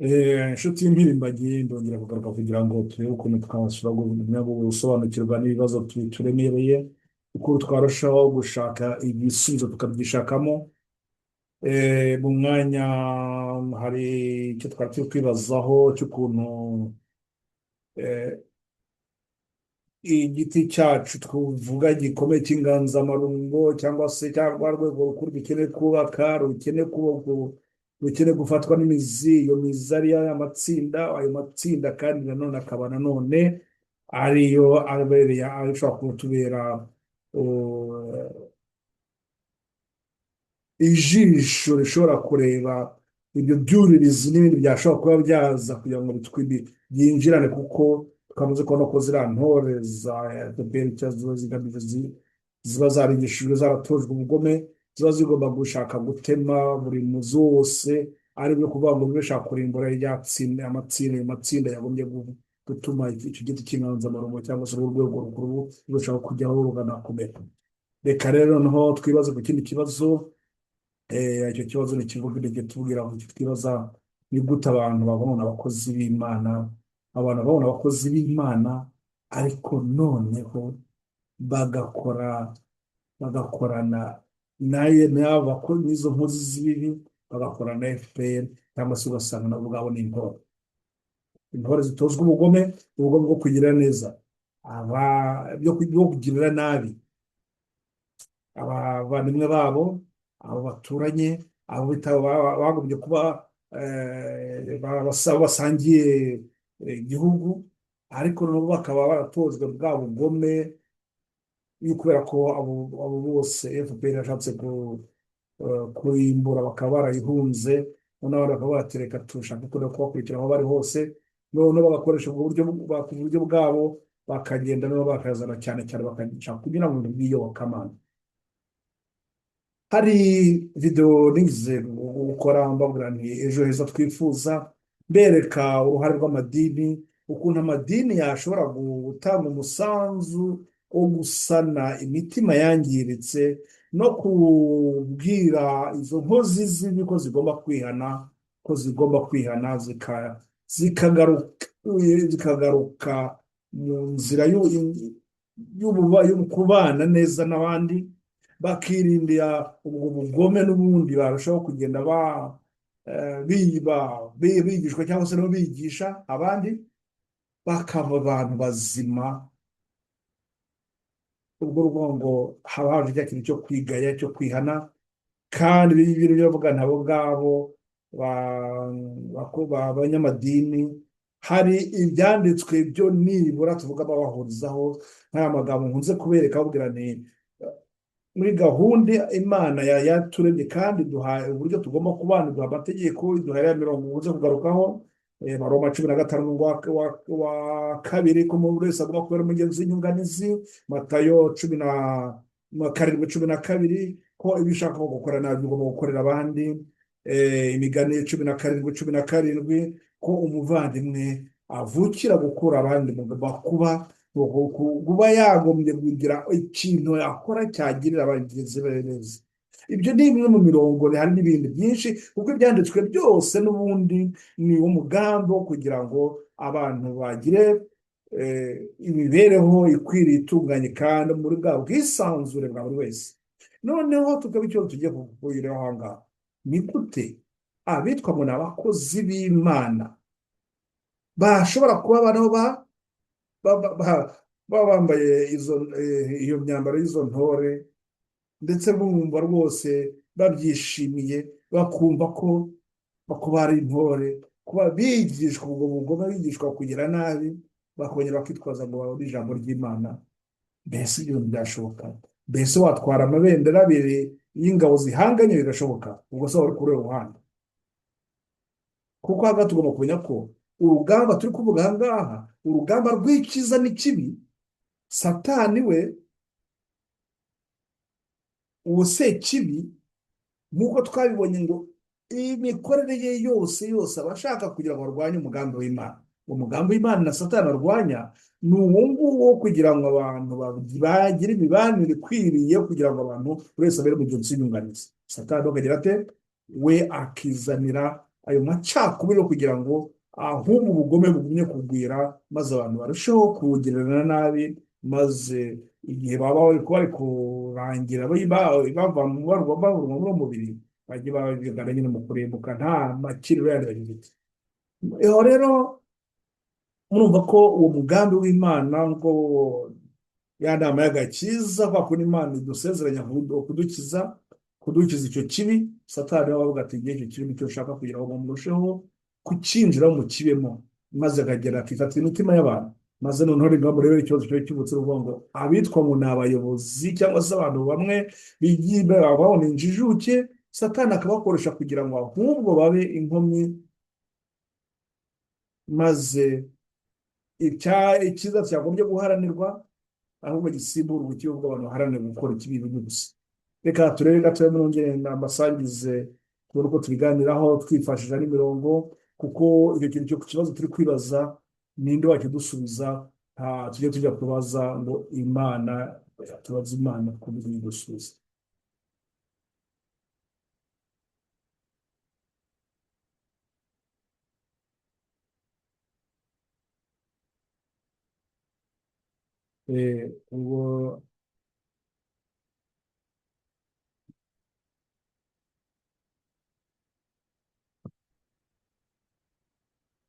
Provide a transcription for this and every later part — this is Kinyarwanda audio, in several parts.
Inshuti y'impirimbanyi ndongera kugaruka kugira ngo turebe ukuntu twashobora kumenya gusobanukirwa n'ibibazo turemereye, uko twarushaho gushaka ibisubizo tukabyishakamo. Mu mwanya hari icyo twari turi kwibazaho cy'ukuntu eh, igiti cyacu tuvuga gikomeye cy'inganzamarumbo cyangwa se cyangwa rwego rukuru rukeneye kubaka rukeneye gufatwa n'imizi. Iyo mizi ari amatsinda, ayo matsinda kandi nanone akaba nanone ariyo abereye ashobora kutubera ijisho rishobora kureba ibyo byuririzi n'ibindi byashobora kuba byaza kugira ngo byinjirane, kuko twamaze kubona ko ziriya ntore za FPR ziba zigamije ziba zarigishijwe zaratojwe ubugome, ziba zigomba gushaka gutema buri muzi wose, ari byo kuvuga ngo bishaka kurimbura amatsinda yagombye gutuma icyo giti cy'inganzamarumbo cyangwa se urwego rukuru rurushaho kujyaho ruganakomera. Reka rero noneho twibaze ku kindi kibazo. Icyo kibazo ni ikivuga igihe tubwira ngo twibaza ni gute abantu babona abakozi b'Imana, abantu babona abakozi b'Imana ariko noneho bagakorana n'izo nkozi z'ibibi, bagakorana na FPR, cyangwa se ugasanga nabo ubwabo ni intore zitozwa ubugome bwo kugira neza, byo kugirira nabi abavandimwe babo, abo baturanye, abo bagombye kuba basangiye igihugu, ariko nabo bakaba baratozwe bwa bugome, kubera ko abo bose FPR yashatse kurimbura, bakaba barayihunze. noneho bakaba batereka tushaka kubakurikira aho bari hose, noneho bagakoresha uburyo bwabo, bakagenda noneho bakazana cyane cyane bakashaka kugira ngo biyobokamana. Hari videwo nize gukora mbabwira nti ejo heza twifuza, mbereka uruhare rw'amadini, ukuntu amadini yashobora gutanga umusanzu wo gusana imitima yangiritse, no kubwira izo nkozi z'ibibi ko zigomba kwihana zikagaruka mu nzira yo kubana neza n'abandi, bakirindira ubwo bugome n'ubundi barushaho kugenda bigishwa cyangwa se no bigisha abandi, bakaba abantu bazima. ubwo rwongo haba haje cya kintu cyo kwigaya, cyo kwihana, kandi biri biravuga nabo ngabo abanyamadini, hari ibyanditswe byo nibura tuvuga babahurizaho, nk'aya magambo nkunze kubereka babwira ni muri gahunda Imana yaturemye kandi duhaye uburyo tugomba kubana, duha amategeko, duhaye mirongo nkunze kugarukaho, Baroma 15 wa kabiri ko umuntu wese agomba kubera umugenzi w'inyunganizi, Matayo 17:12 ko ibyo ushaka gukora nabi ugomba gukorera abandi, Imigani 17:17 ko umuvandimwe avukira gukura abandi mu kuba yagombye kugira ikintu yakora cyagirira abagenzi be neza. Ibyo ni bimwe mu mirongo, hari n'ibindi byinshi, kuko ibyanditswe byose n'ubundi ni umugambi wo kugira ngo abantu bagire imibereho ikwiriye, itunganye, kandi muri bwa bwisanzure bwa buri wese. Noneho tukaba icyo tugiye kukubwiraho aha ngaha, ni gute abitwa ngo ni abakozi b'Imana bashobora kuba abantu baba bambaye iyo myambaro y'izo ntore, ndetse bumva rwose babyishimiye, bakumva ko ari intore, kuba bigishwa ubwo bugome, bigishwa kugira nabi, bakongera bakitwaza ngo babone ijambo ry'Imana. Mbese ibyo byashoboka? Mbese watwara amabendera abiri y'ingabo zihanganye bigashoboka? ubwo se wari kuri ruhande? Kuko hagati tugomba kumenya ko urugamba turi kuvuga aha ngaha, urugamba rw'icyiza n'ikibi, Satani we uwo sekibi, nk'uko twabibonye ngo imikorere ye yose aba ashaka kugira ngo arwanye umugambi w'Imana. Umugambi w'Imana na Satani arwanya ni uwo nguwo, kugira ngo abantu bagire imibanire ikwiriye, kugira ngo abantu buri wese abere mugenzi w'inyunganizi. Satani akagira ate? We akizanira ayo macakubiri yo kugira ngo ahubwo ubugome bugumye kugwira maze abantu barusheho kuwugirana nabi, maze igihe baba bari kurangira bavurwa muri uwo mubiri bajye babigana nyine mu kurimbuka nta makiriro yandi bagifite. Aho rero murumva ko uwo mugambi w'Imana ngo ya nama y'agakiza kwa kundi Imana idusezeranya kudukiza icyo kibi, Satani we avuga ati igihe icyo kibi nicyo ushaka kugira ngo murusheho kucyinjiramo mukibemo, maze akagera akifatira imitima y'abantu, maze noneho reka murebe ikibazo cyo kivutse ruvuga ngo abitwa ngo ni abayobozi cyangwa se abantu bamwe bigiye babona injijuke, Satani akabakoresha kugira ngo ahubwo babe inkomyi, maze icyiza cyagombye guharanirwa ahubwo gisimbura ubukiwe bw'abantu baharanira gukora ikibi gusa. Reka turebe gatoya mwongere amasangize tubone uko tubiganiraho twifashishije n'imirongo, kuko icyo kintu cyo ku kibazo turi kwibaza ninde wakidusubiza, tujye tujya kubaza ngo Imana, tubaze Imana ko bidusubiza. Ubwo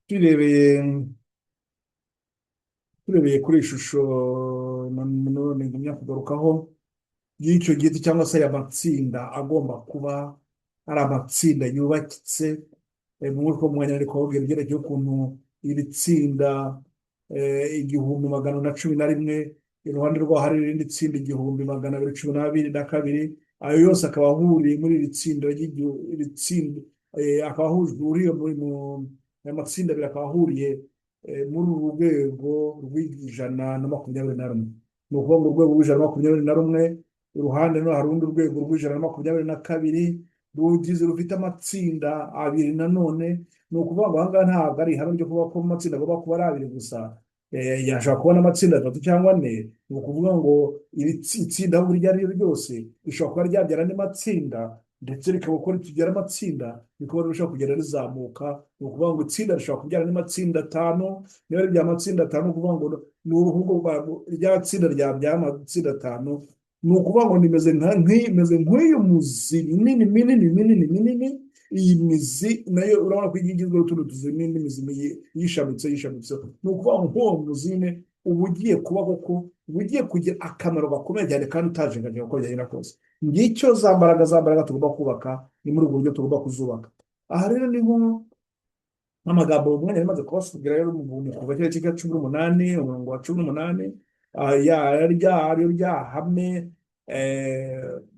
turebeye kuri iyi shusho none ngumya kugarukaho y'icyo giti cyangwa se aya matsinda agomba kuba ari amatsinda yubakitse, nk'uko mwanya ari kubabwira ibyerekeye ukuntu iri tsinda 1011, iruhande rwaho hari irindi tsinda 1212, ayo yose akaba ahuriye muri iri tsinda iri tsinda akaba ahuriye aya matsinda abiri akaba ahuriye muri uru rwego rw'121. Ni ukuvuga ngo urwego rw'121, iruhande no hari urundi rwego rw'122 rufite amatsinda abiri nanone. Ni ukuvuga ngo aha ngaha ntabwo ari ihame ryo kuvuga ko amatsinda agomba kuba ari abiri gusa, yashobora kubona amatsinda 3 cyangwa 4. Ni ukuvuga ngo iri tsinda aho iryo ari ryo ryose rishobora kuba ryabyara andi matsinda, ndetse rikaba uko ritugera amatsinda rikaba rirushaho kugenda rizamuka. Ni ukuvuga ngo itsinda rishobora kubyara andi matsinda 5, niba ari bya matsinda 5 ni ukuvuga ngo ni uruhugo rya tsinda ryabyaye amatsinda 5. Ni ukuvuga ngo nimeze nk'uyu muzi minini. Iyi mizi nayo urabona ko igizwe n'utundi tuzi n'indi mizi yishamitse. Ni ukuvuga ngo uwo muzi nyine uba ugiye kuba koko, uba ugiye kugira akamaro gakomeye cyane kandi utajegajega uko byagenda kose. Ngicyo za mbaraga tugomba kubaka, ni muri ubwo buryo tugomba kuzubaka. Aha rero ni nk'amagambo umwanya yamaze kubasubwira rero mu kuva cya 18, umurongo wa 18, ariyo ryahame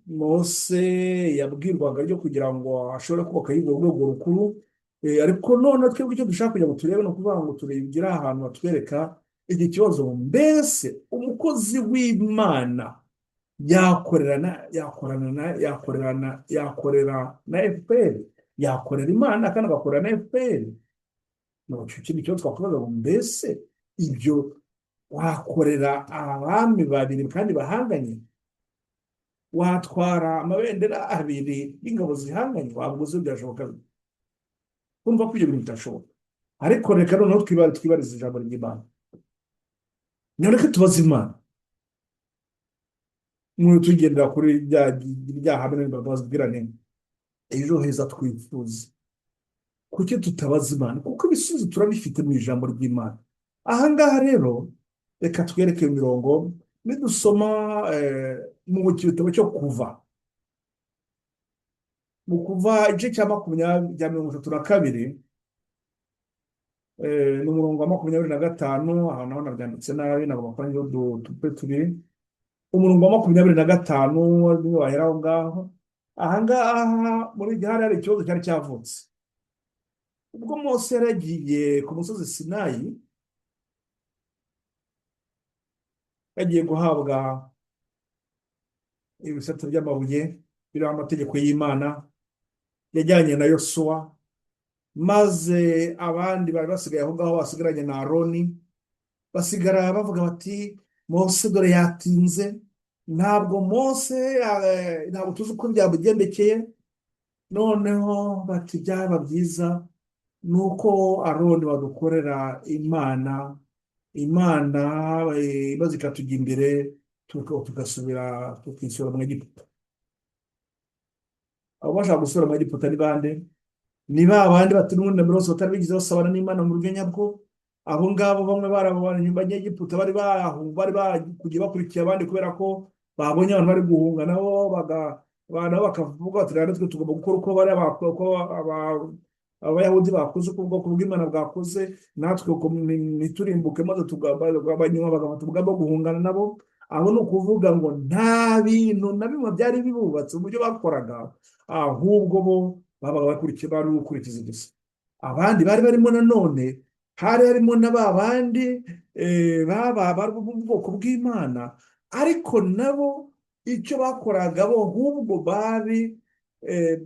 Mose yabwirwaga ryo kugira ngo ashobore kubaka urwo rwego rukuru. Ariko none twebwe icyo dushaka kugira ngo turebe ni ukuvuga ngo turebye ahantu batwereka iki kibazo, mbese umukozi w'Imana yakorera na FPR, yakorera Imana kandi agakorera na FPR. Icyo kintu kibazo twakubaza ngo mbese ibyo wakorera abami babiri kandi bahanganye, watwara amabendera abiri y'ingabo zihanganye, wabuze byashoboka? Urumva ko ibyo bintu bitashoboka. Ariko reka noneho twibarize ijambo ry'Imana, nyoreke tubaze Imana, tugendera kuri rya hamwe babwirane ejo heza twifuza. Kuki tutabaza Imana? Kuko ibisubizo turabifite mu ijambo ry'Imana. Aha ngaha rero reka twereke imirongo nidusoma mu gitabo cyo Kuva igice cya 32, n'umurongo wa 25, aho naho nabyanditse nabi ntabwo bakoranye udupe tubiri. Umurongo wa 25 niyo wahera aho ngaho. Aha ngaha muri gihari hari ikibazo cyari cyavutse ubwo Mose yaragiye ku musozi Sinayi, yagiye guhabwa ibisate by'amabuye biriho amategeko y'Imana, yajyanye na Yosuwa, maze abandi bari basigaye aho ngaho basigaranye na Aroni, basigara bavuga bati Mose dore yatinze, ntabwo tuzi uko byamugendekeye. noneho bati byaba byiza ni uko aroni wadukorera imana, imana maze ikatujya imbere tugasubira tukisura mu Egiputa. abo bashaka gusubira mu Egiputa ni bande? ni ba bandi bati n'ubundi na bose batari bigize basabana n'imana mu rwenya bwo. abo ngabo bamwe barababana nyuma y'Egiputa bari bagiye bakurikiye abandi kubera ko babonye abantu bari guhunga, nabo bakavuga bati rero twe tugomba gukora uko abayahudi bakoze, uko ubwoko bw'imana bwakoze, natwe ntiturimbuke, maze abanyuma bagafata ubwabo bwo guhungana nabo. aho ni ukuvuga ngo nta bintu na bimwe byari bibubatse uburyo bakoraga, ahubwo bo babaga bari gukurikiza gusa. abandi bari barimo nanone, hari harimo na ba bandi bari mu bwoko bw'imana, ariko nabo icyo bakoraga bo ahubwo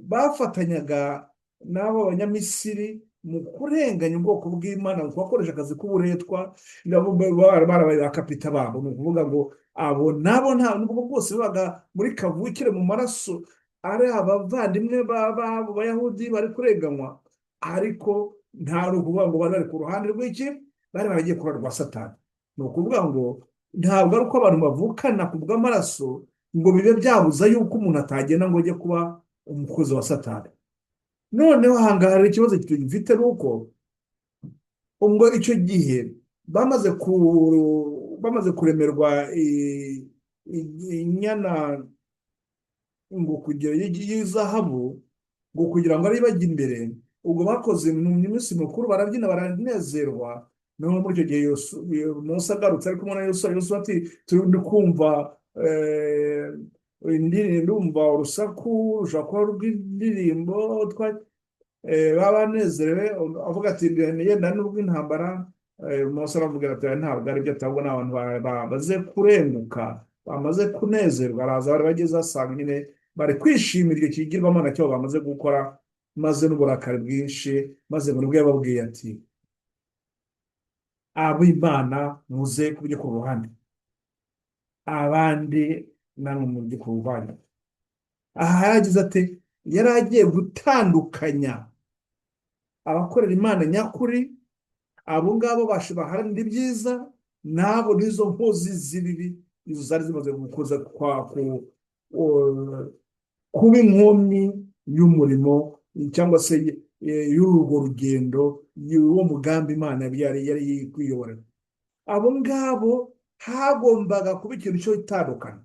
bafatanyaga n'abo banyamisiri mu kurenganya ubwoko bw'imana, mu kubakoresha akazi k'uburetwa. nabo barabaye bakapita babo. ni ukuvuga ngo abo nabo nta nubwo bwose babaga muri kavukire mu maraso ari abavandimwe b'abayahudi bari kurenganywa, ariko nta ukuvuga ngo bari ku ruhande rw'iki, bari baragiye ku ruhande rwa Satani. ni ukuvuga ngo ntabwo ari uko abantu bavukana ku bw'amaraso ngo bibe byabuza yuko umuntu atagenda ngo ajye kuba umukozi wa Satani. noneho ahangaha hari ikibazo gifite, ni uko ubwo icyo gihe bamaze kuremerwa inyana ngo kugira y'izahabu, ngo kugira ngo ariyo bajya imbere, ubwo bakoze mu minsi mikuru, barabyina baranezerwa. noneho muri icyo gihe Mose agarutse ari kumwe na Yosuwa ati turi kumva ndumva urusaku rushobora kuba rw'indirimbo baba banezerewe, avuga ati yenda n'ubw'intambara. Mose aravuga ati ntabwo ari byo, atabwo n'abantu bamaze kurenguka, bamaze kunezerwa. araza bari bageze asanga nyine bari kwishimira icyo kigirwamana cyo bamaze gukora, maze n'uburakari bwinshi, maze ngo nibwo yababwiye ati ab'Imana muze kubyo ku ruhande, abandi namwe mujye ku ruhande. aha yaragize ati yari agiye gutandukanya abakorera Imana nyakuri, abo ngabo baharanira ibyiza, n'abo n'izo nkozi z'ibibi, izo zari zimaze gukoza kuba inkomyi y'umurimo, cyangwa se y'urwo rugendo, y'uwo mugambi Imana yari kwiyoborera. abo ngabo hagombaga kuba ikintu cyo itandukana.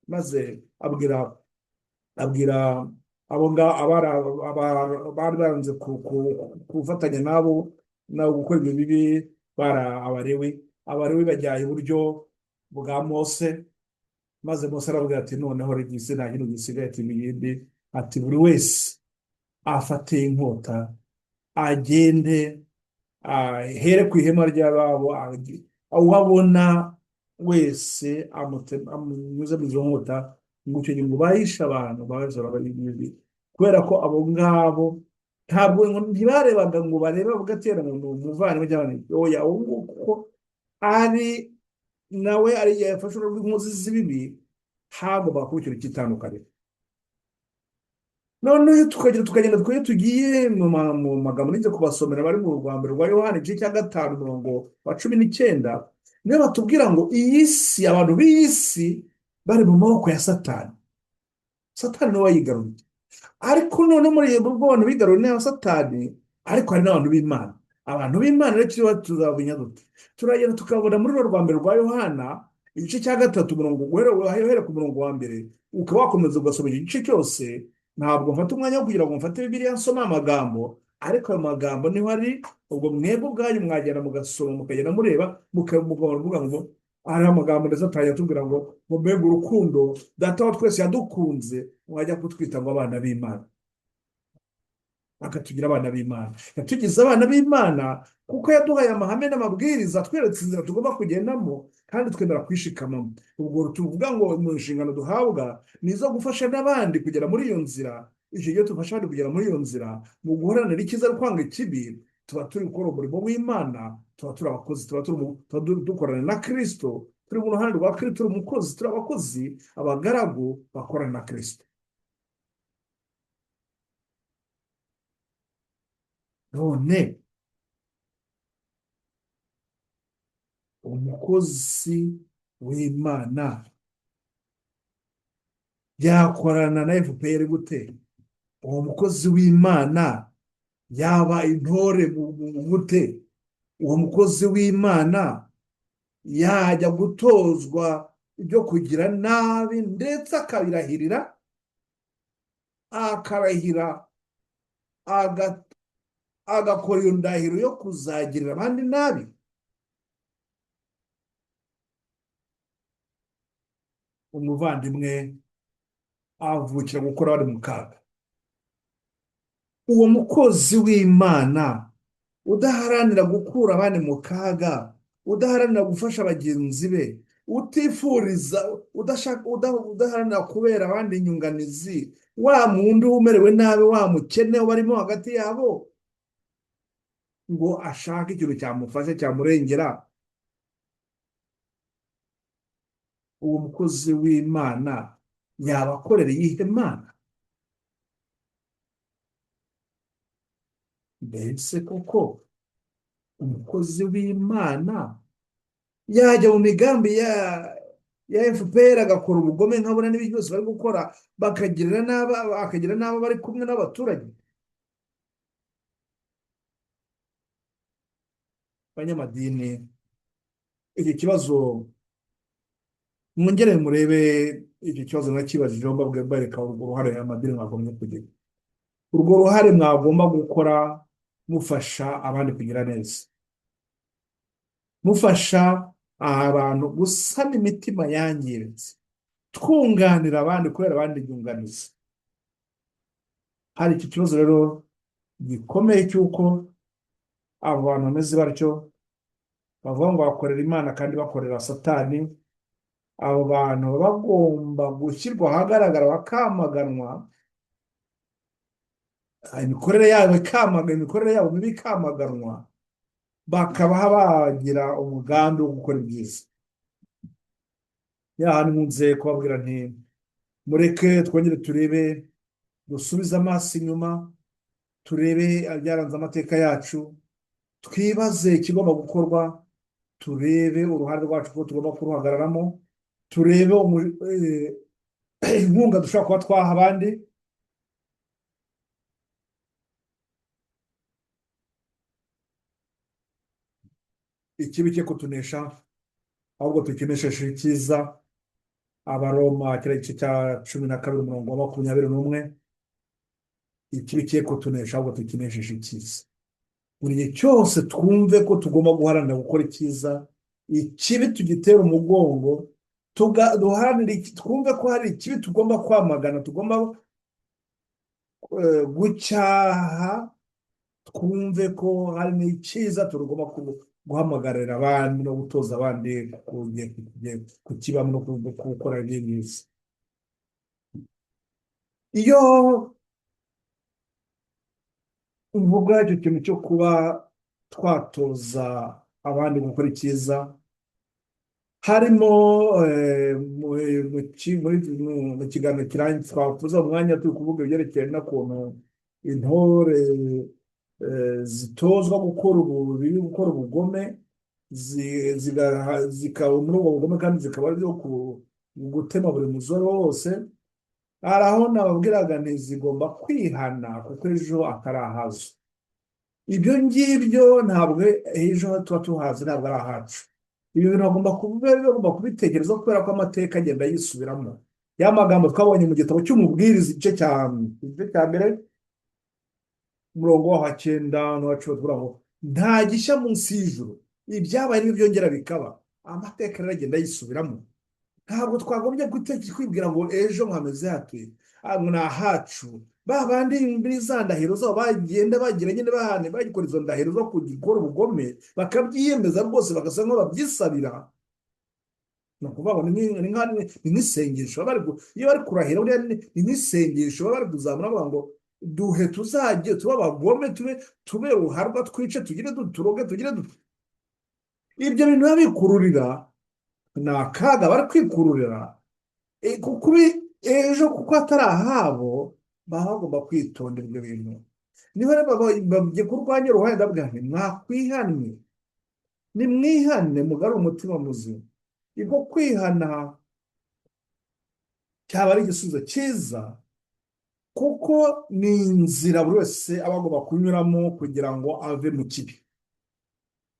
maze abwira abo ngabo bari baranze gufatanya nabo gukora ibyo bibi, bari Abalewi bajya iburyo bwa Mose. maze Mose aravuga ati noneho rigise nta kintu gisigaye, ati ibindi, ati buri wese afate inkota agende here ku ihema ry'ababo, uwo abona wese amunyuze mu izo nkota, ngo icyo gihe ngo bahishe abantu bazora bari bibi. kubera ko abo ngabo ntabwo ntibarebaga ngo barebe avuga ati ngo ni umuvandimwe cyangwa ni oya, uwo nguwo kuko ari nawe ari yafashe urw'inkozi z'ibibi, hagomba kuba ikintu cyitandukanye. noneho tukagenda tugiye mu magambo nijya kubasomera bari mu rwambere rwa Yohana igice cya 5 umurongo wa 19, niyo batubwira ngo iyi si, abantu b'iyi si bari mu maboko ya Satani. Satani niwe wayigaruriye, ariko none muri abantu bigaruriye na Satani, ariko hari n'abantu b'Imana. abantu b'Imana rero tuzabanya dute? turagenda tukabona muri rwambere rwa Yohana igice cya 3 umurongo guhera ku murongo wa mbere, ukaba wakomeza ugasoma igice cyose. ntabwo mfata umwanya wo kugira ngo mfate Bibiliya nsoma amagambo, ariko ayo magambo niho ari. ubwo mwebwe ubwanyu mwagenda mugasoma, mukagenda mureba, mukavuga ngo hari amagambo ndetse atangiye atubwira ngo mbega urukundo data wa twese yadukunze, mwajya kutwita ngo abana b'Imana. akatugira abana b'Imana, yatugize abana b'Imana kuko yaduhaye amahame n'amabwiriza, tweretse inzira tugomba kugendamo kandi twemera kwishikamamo. ubwo tuvuga ngo mu nshingano duhabwa ni izo gufasha n'abandi kugera muri iyo nzira. icyo gihe tufasha abandi kugera muri iyo nzira mu guharanira icyiza no kwanga ikibi, tuba turi gukora umurimo w'Imana, tuba turi abakozi, tuba dukorana na Kristo, turi mu ruhande rwa Kristo, turi umukozi, turi abakozi, abagaragu bakorana na Kristo. none umukozi w'Imana yakorana na FPR gute? Uwo mukozi w'Imana yaba intore gute? Uwo mukozi w'Imana yajya gutozwa ibyo kugira nabi ndetse akabirahirira, akarahira agakora iyo ndahiro yo kuzagirira abandi nabi. Umuvandimwe avukira gukora bari mu kaga. Uwo mukozi w'Imana udaharanira gukura abandi mu kaga, udaharanira gufasha bagenzi be, utifuriza, udaharanira kubera abandi inyunganizi, wa muntu umerewe nabi, wa mukene barimo hagati yabo, ngo ashake ikintu cyamufasha cyamurengera, uwo mukozi w'Imana yaba akorera iyihe Mana? Mbese koko umukozi w'Imana yajya mu migambi ya FPR agakora ubugome nkabona n'ibindi byose bari gukora, bakagira n'abo bari kumwe n'abaturage? Abanyamadini, iki kibazo mwongere murebe, iki kibazo nakibajijeho mbabwira mbereka urwo ruhare amadini mwagombye kugira, urwo ruhare mwagomba gukora mufasha abandi kugira neza, mufasha abantu gusana imitima yangiritse, twunganira abandi kubera abandi inyunganizi. Hari iki kibazo rero gikomeye cy'uko abo bantu bameze batyo bavuga ngo bakorera Imana kandi bakorera Satani. Abo bantu bagomba gushyirwa ahagaragara, bakamaganwa, imikorere yabo mibi ikamaganwa, bakaba bagira umugambi wo gukora ibyiza. Yahani nkunze kubabwira nti mureke twongere turebe, dusubize amaso inyuma, turebe ibyaranze amateka yacu, twibaze ikigomba gukorwa, turebe uruhare rwacu ko tugomba kuruhagararamo, turebe inkunga dushobora kuba twaha abandi. Ikibi cye kutunesha, ahubwo tukinesheje icyiza. Abaroma kiriya gice cya 12 umurongo wa 21. Ikibi cye kutunesha, ahubwo tukinesheje icyiza. Buri gihe cyose twumve ko tugomba guharanira gukora icyiza, ikibi tugitera umugongo, twumve ko hari ikibi tugomba kwamagana, tugomba gucyaha, twumve ko hari n'icyiza tugomba guhamagarira abandi no gutoza abandi kukibamo no gukora neza. Iyo uvuga icyo kintu cyo kuba twatoza abandi gukora icyiza, harimo mu kiganiro kirangiye twavuze umwanya turi kuvuga ibyerekeye n'ukuntu intore zitozwa gukora ububi, gukora ubugome, zikaba muri ubwo bugome kandi zikaba ari gutema buri muzoro wose. Hari aho nababwiraga ntizigomba kwihana kuko ejo atarahaza. Ibyo ngibyo ntabwo ejo tuba tuhazi, ntabwo ari ahacu. Ibi bintu bagomba kubitekereza kubera ko amateka agenda yisubiramo. Ya magambo twabonye mu gitabo cy'Umubwiriza igice cya mbere umurongo wa 9 n'uwa 10 tuvuga ngo nta gishya munsi y'ijuru, ibyabaye n'ibyongera bikaba. Amateka rero agenda yisubiramo. Ntabwo twagombye kwibwira ngo ejo nkameze hati ngo ni ahacu. Ba bandi muri za ndahiro zabo bagenda bagira nyine bagikora izo ndahiro zo gukora ubugome, bakabyiyemeza rwose, bagasa nk'aho babyisabira. Ni ukuvuga ngo ni nk'isengesho iyo bari kurahira, ni nk'isengesho baba bari kuzamura bavuga ngo duhe tuzajye tuba abagome, tube ruharwa, twice, tugire turoge, tugire ibyo bintu biba bikururira, ni akaga bari kwikururira. Kuko ejo kuko atari ahabo, baba bagomba kwitondera ibyo bintu. niho rero bagiye kurwanya uruhande bwanyu, mwakwihannye, nimwihane mugare umutima muzima. ibwo kwihana cyaba ari igisubizo cyiza, kuko ni inzira buri wese aba agomba kunyuramo kugira ngo ave mu kibi.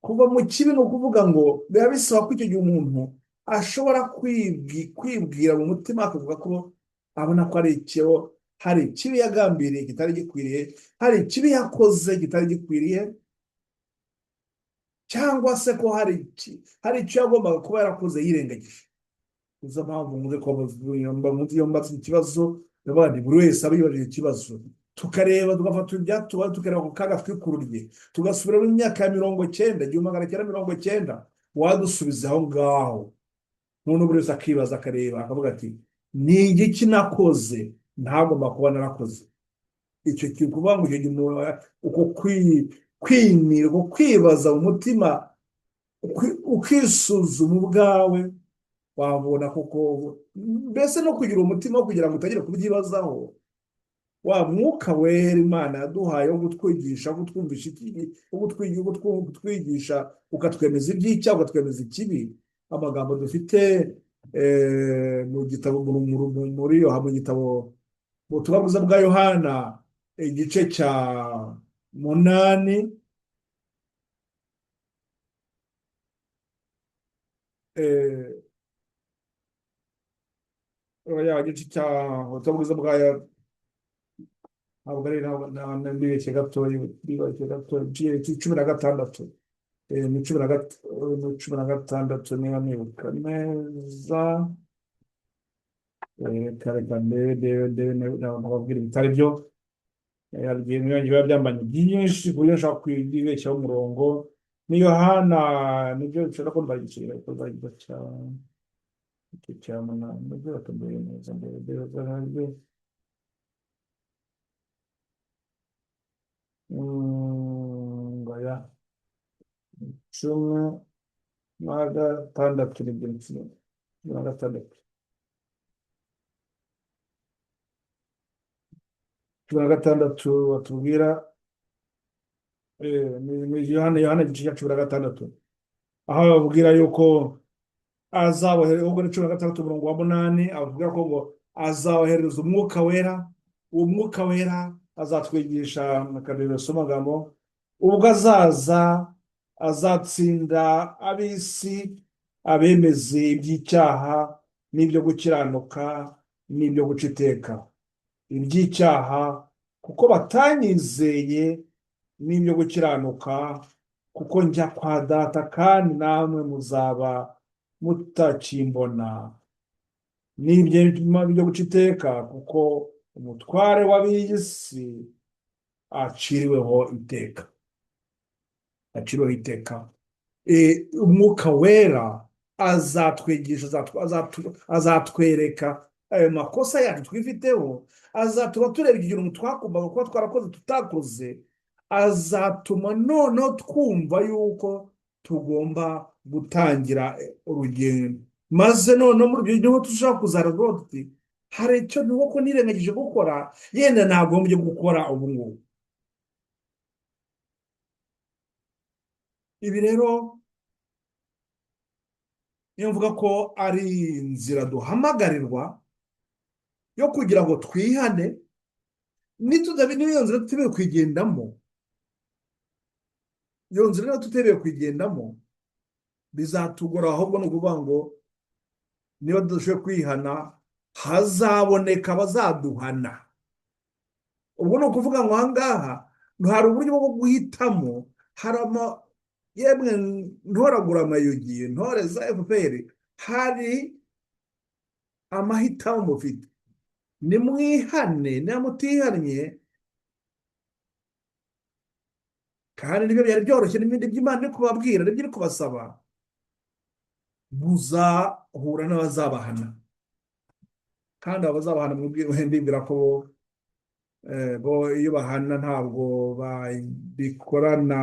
kuva mu kibi ni ukuvuga ngo biba bisaba ko icyo gihe umuntu ashobora kwibwira mu mutima akavuga ko abona ko hari ikibi yagambiriye kitari gikwiriye, hari ikibi yakoze kitari gikwiriye, cyangwa se ko hari icyo yagombaga kuba yarakoze yirengagije. nizo mpamvu nkunze iyo mbatse ikibazo, abandi buri wese aba yibajije ikibazo, tukareba tugafata ibyatuba, tukareba ku kaga twikururiye, tugasubira mu myaka ya 90, 1990, wadusubiza aho ngaho. none buri wese akibaza akareba akavuga ati ni igiki nakoze ntagomba kuba narakoze. icyo kiri kuvuga ngo icyo gihe uko kwimira, uko kwibaza mu mutima, ukisuzuma ubwawe, wabona koko mbese no kugira umutima wo kugira ngo utagire kubyibazaho. wa mwuka wera Imana yaduhaye wo kutwigisha, kutwumvisha kutwigisha, ukatwemeza iby'icyaha, ukatwemeza ikibi. amagambo dufite mu gitabo mu gitabo mu butumwa bwiza bwa Yohana igice cya 8, igice cya ubutumwa bwiza bwa ntabwo ari nibeshye gatoya, 16. Ni 16 niba nibuka neza. reka ndebe nababwira ibitari byo. biba byambanye byinshi ku buryo nshaka kwibeshyaho umurongo. ni Yohana, nibyo bishobora kuba bagicira ibikorwa cya 8, nibyo batambaye neza mbere. Oya, 16 nibyo, 16. 16 batubwira, ni Yohana igice cya 16, aho babwira yuko azabohereza, ubwo ni 16 umurongo wa 8, avuga ko ngo azabohereza umwuka wera. uwo mwuka wera azatwigisha akabiroso amagambo, ubwo azaza azatsinda ab'isi, abemeze iby'icyaha n'ibyo gukiranuka n'ibyo guca iteka. iby'icyaha kuko batanyizeye, n'ibyo gukiranuka kuko njya kwa data kandi namwe muzaba mutakimbona, n'ibyo guca iteka kuko umutware w'ab'iyi si aciriweho iteka. umwuka wera azatwigisha, azatwereka ayo makosa yacu twifiteho, azatuma tureba ikintu twakumvaga kuba twarakoze tutakoze, azatuma noneho twumva yuko tugomba gutangira urugendo, maze noneho muri ibyo niho dushobora kuzaragora tuti hari icyo nuko nirengagije gukora, yenda nagombye gukora ubu ngubu. ibi rero niyo mvuga ko ari inzira duhamagarirwa yo kugira ngo twihane. niyo nzira tutemewe kuyigendamo, iyo nzira rero tutemewe kuyigendamo bizatugora, ahubwo ni ukuvuga ngo niba tudashoboye kwihana hazaboneka abazaduhana. ubwo ni ukuvuga ngo aha ngaha hari uburyo bwo guhitamo, yemwe ntoragura amayugi, ntore za FPR, hari amahitamo mufite. nimwihane, nimutihannye, kandi nibyo byari byoroshye, n'ibindi by'Imana iri kubabwira, nibyo iri kubasaba, muzahura n'abazabahana. kandi abazabahana mbibwira ko bo iyo bahana ntabwo babikorana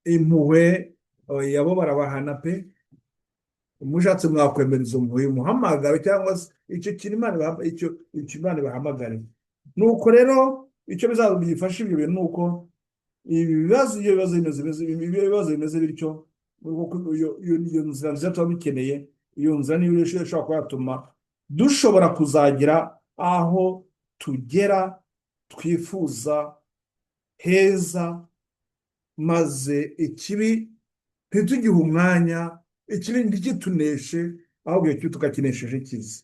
impuhwe, yabo barabahana pe. mushatse mwakwemereza impuhwe, umuhamagaro cyangwa se icyo kintu Imana ibahamagare. nuko rero icyo bizafasha ibyo bintu ni uko ibibazo bimeze bityo, iyo nzira nziza tuba dukeneye, iyo nzira niyo ishobora kuba yatuma dushobora kuzagira aho tugera twifuza heza, maze ikibi ntitugihe umwanya, ikibi ntikituneshe, ahubwo icyo tukakinesheje kiza.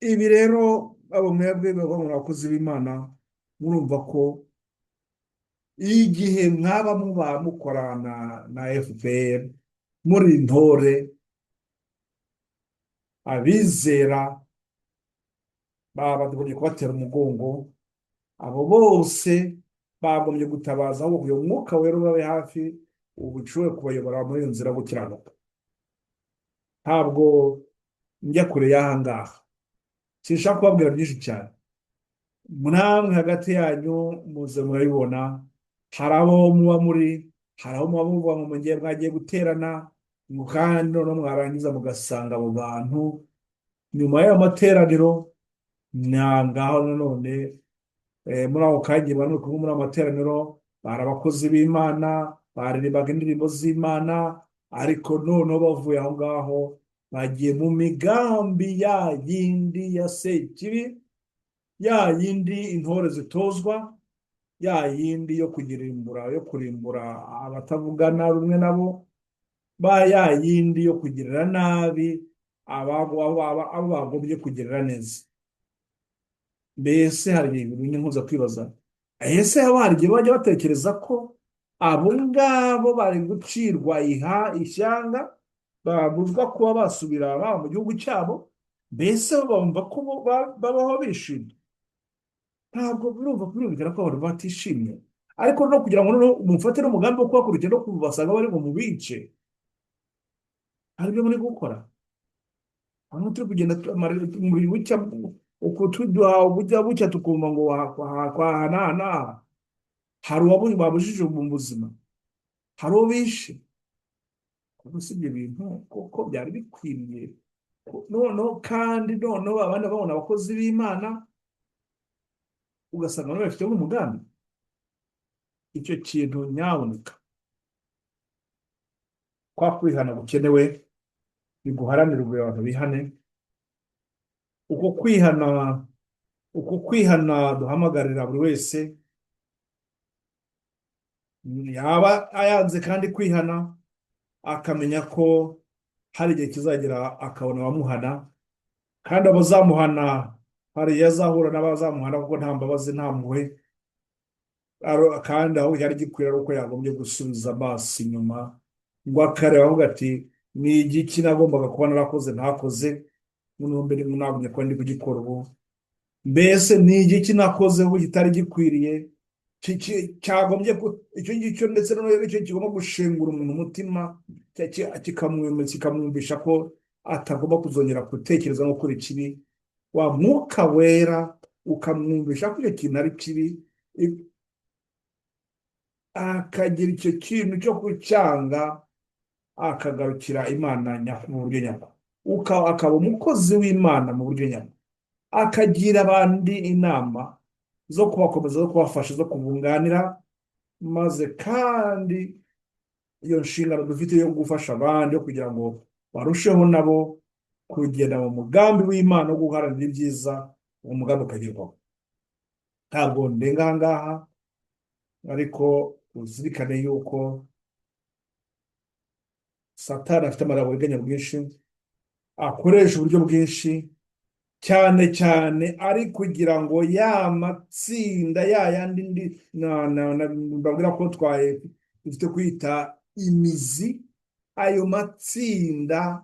Ibi rero abo mwebwe baba mu bakozi b'Imana, murumva ko igihe mwaba muba mukorana na FPR muri intore, abizera bagombye kubatera umugongo, abo bose bagombye gutabaza ahubwo uyu mwuka wera ubabe hafi, ubu ushobore kubayobora muri iyo nzira yo gukiranuka. Ntabwo njya kure y'aha ngaha, sinshaka kubabwira byinshi cyane, namwe hagati yanyu muze murabibona, hari abo muba muri, hari aho muba muvuga ngo mugiye mwagiye guterana, ngo kandi noneho mwarangiza mugasanga abo bantu nyuma y'ayo materaniro ngaho nanone muri ako kanya bari kumwe muri ayo materaniro, bari abakozi b'Imana, baririmbaga indirimbo z'Imana, ariko noneho bavuye aho ngaho bagiye mu migambi ya yindi ya sekibi, ya yindi intore zitozwa, ya yindi yo kurimbura abatavugana rumwe nabo, ya yindi yo kugirira nabi abo bagombye kugirira neza. Mbese hari ibintu nkuza kwibaza, ese hari igihe bajya batekereza ko abo ngabo bari gucirwa ishyanga, babuzwa kuba basubira mu gihugu cyabo, mbese bumva ko babaho bishimye? Ntabwo birumvikana ko abantu batishimye, ariko no kugira ngo noneho mufate n'umugambi wo kubakurikira no kubasanga bari mu bice, hari ibyo muri gukora. Hano turi kugenda muri bucya, uko tuduha bujya bucya tukumva ngo kwahanahana, hari babujije mu buzima, hari uwo bishe. Gusa ibyo bintu kuko byari bikwiriye noneho, kandi noneho abandi babona abakozi b'Imana ugasanga nabo bafite umugambi. Icyo kintu nyaboneka, kwa kwihana gukenewe, biguharanira abantu bihane. Uko kwihana duhamagarira buri wese, yaba ayanze kandi kwihana, akamenya ko hari igihe kizagera akabona abamuhana, kandi abazamuhana hari igihe azahura n'abazamuhana kuko nta mbabazi nta mpuhwe, kandi aho yari gikwira ari uko yagombye gusubiza amaso inyuma, ngo akareba avuga ati ni igiki nagombaga kuba narakoze ntakoze, mbere nagumye kuba ndi kugikora ubu, mbese ni igiki nakoze ubu kitari gikwiriye, cyagombye icyo ngicyo, ndetse icyo kigomba gushengura umuntu umutima, kikamwumvisha ko atagomba kuzongera gutekereza no gukora ikibi. Wa mwuka wera ukamwumvisha ko icyo kintu ari kibi, akagira icyo kintu cyo kucyanga, akagarukira Imana mu buryo nyabwo, akaba umukozi w'Imana mu buryo nyabwo, akagira abandi inama zo kubakomeza, zo kubafasha, zo kubunganira, maze kandi iyo nshingano dufite yo gufasha abandi, kugira ngo barusheho nabo kugenda mu mugambi w'Imana wo guharanira ibyiza, uwo mugambi ukagerwaho. Ntabwo ndenga aha ngaha, ariko uzirikane yuko Satani afite amarabaganya bwinshi, akoresha uburyo bwinshi, cyane cyane ari kugira ngo ya matsinda yandi mbabwira ko dufite kwita imizi, ayo matsinda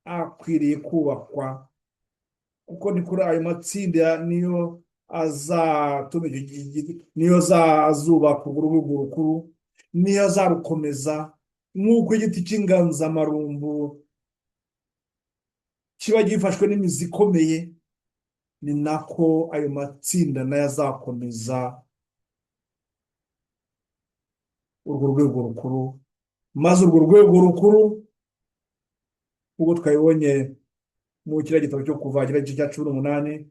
akwiriye kubakwa, kuko ni kuri ayo matsinda niyo azubaka urugo rukuru, niyo azarukomeza, nk'uko igiti cy'inganzamarumbu kiba gifashwe n'imizi ikomeye, ni nako ayo matsinda nayo azakomeza urwo rwego rukuru, maze urwo rwego rukuru nk'uko twabibonye mu kiriya gitabo cyo kuva igice cya 18,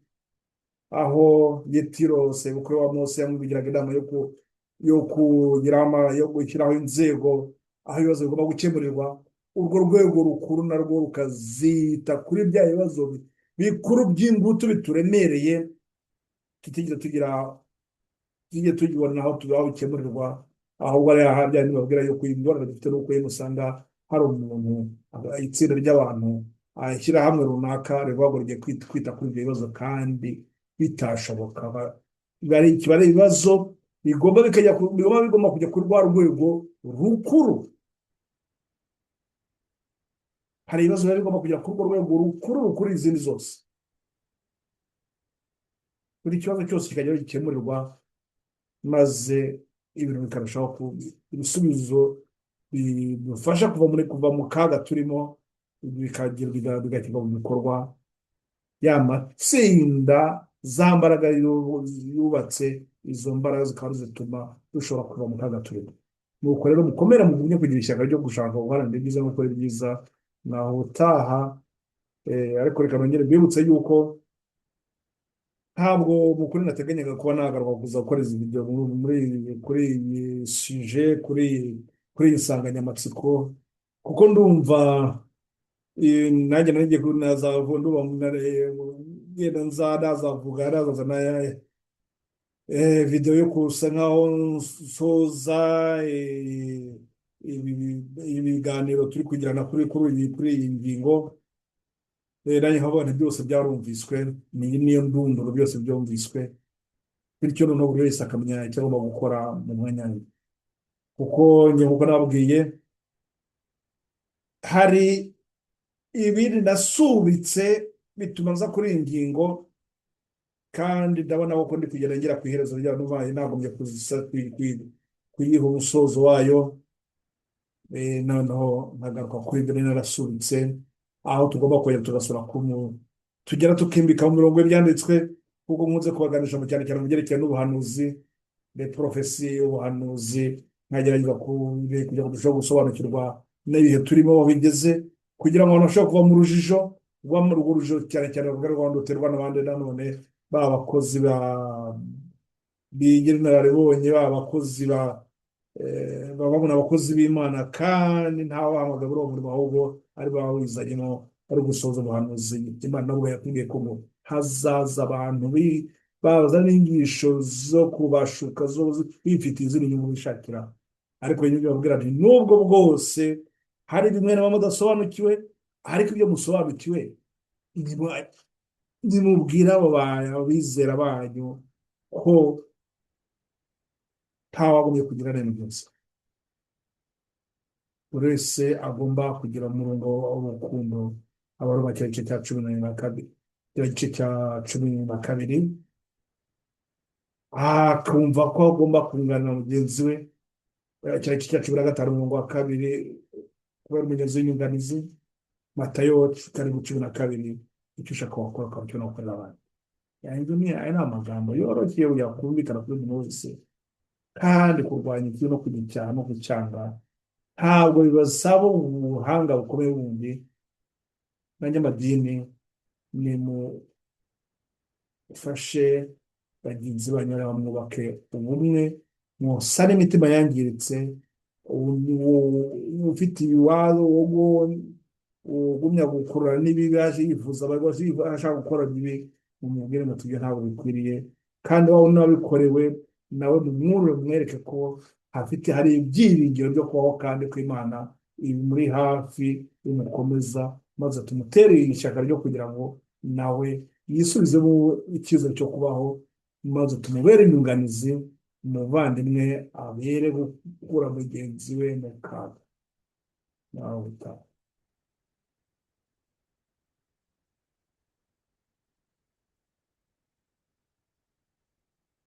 aho Yetiro sebukwe wa Mose yamubwiraga inama yo yo gushyiraho inzego aho ibibazo bigomba gukemurirwa, urwo rwego rukuru narwo rukazita kuri bya bibazo bikuru by'ingutu bituremereye, tujye tubibona aho bikemurirwa, ahubwo ari ahandi babwira yuko ingorane dufite nuko usanga hari umuntu, itsinda ry'abantu, ishyirahamwe runaka rivuga ngo rigiye kwita kuri ibyo bibazo kandi bitashoboka. Kiba ari ibibazo bigomba kujya kuri rwa rwego rukuru. Hari ibibazo biba bigomba kujya kuri urwo rwego rukuru izindi zose. Buri kibazo cyose kikajya gikemurirwa, maze ibintu bikarushaho ibisubizo bidufasha kuva mu kaga turimo bigashyirwa mu bikorwa. Ya matsinda, za mbaraga yubatse, izo mbaraga zikaba zituma dushobora kuva mu kaga turimo. Nuko rero mukomere mugumye kugira ishyaka ryo gushaka guharanira ibyiza no gukora ibyiza, naho utaha. Ariko reka nongere mbibutse yuko ntabwo mukuru nateganyaga kuba nagaruka kuza gukora izi video kuri iyi suje, kuri iyi nsanganyamatsiko, kuko ndumva nanjye nagiye nazazana video yo kusa nkaho nsoza ibiganiro turi kugirana kuri iyi ngingo. Nanjye nkabona byose byarumviswe, niyo ndunduro byose byumviswe, bityo noneho buri wese akamenya icyo agomba gukora mu mwanya we. Kuko nk'uko nababwiye, hari ibindi nasubitse bituma nza kuri iyi ngingo, kandi ndabona ko ndi kugenda ngera ku iherezo ryayo, n'ubaye nagombye kuyiha umusozo wayo. Noneho nkagaruka kuri ibyo narasubitse, aho tugomba kongera tugasura tugera tukimbika mu mirongo y'ibyanditswe, kuko nkunze kubaganisha cyane cyane mu byerekeye n'ubuhanuzi, profesi, ubuhanuzi, nkagerageza kugira ngo dushobore gusobanukirwa n'ibihe turimo aho bigeze, kugira ngo abantu bashobore kuva mu rujijo, urwo rujijo cyane cyane ruterwa n'abandi nanone, baba abakozi b'inararibonye, baba abakozi babona abakozi b'Imana, kandi ntawe wahamagara uwo murimo, ahubwo ari bawizanyemo, ari gusoza ubuhanuzi. Imana nabwo yakubwiye ko hazaza abantu bazana inyigisho zo kubashuka, bifitiye izindi nyungu bishakira. Ariko ibyo babwira nti nubwo bwose hari bimwe na bamwe mudasobanukiwe, ariko ibyo musobanukiwe nimubwira abo bizera banyu ko ntawagomye kugira neza byose. Buri wese agomba kugira umurongo w'urukundo. Abaroma igice cya 12, igice cya 12, akumva ko agomba kunganira mugenzi we. Igice cya 15 umurongo wa 2, kubera umugenzi w'inyunganizi. Matayo 12, icyo ushaka wakora ukaba icyo nakorera abandi. Aya ni amagambo yoroshye yakumvikana kuri buri wese, kandi kurwanya ikibi no kugicyaha no gucanga ntabwo bibasaba ubuhanga bukomeye bundi. N'abanyamadini, nimufashe bagenzi banyu, mwubake ubumwe, musane imitima yangiritse. Ufite ibibazo ugumya gukurura n'ibibi, yifuza ashaka gukora bibi, mumubwire ngo tujye ntabwo bikwiriye, kandi wowe n'ababikorewe nawe mwereke ko hari ibyiringiro byo kubaho, kandi ko Imana iri muri hafi imukomeza, maze tumutere ishyaka ryo kugira ngo nawe yisubizemo icyizere cyo kubaho, maze tumubere inyunganizi, umuvandimwe abere gukura mugenzi we mu kaga. Nawe utaha.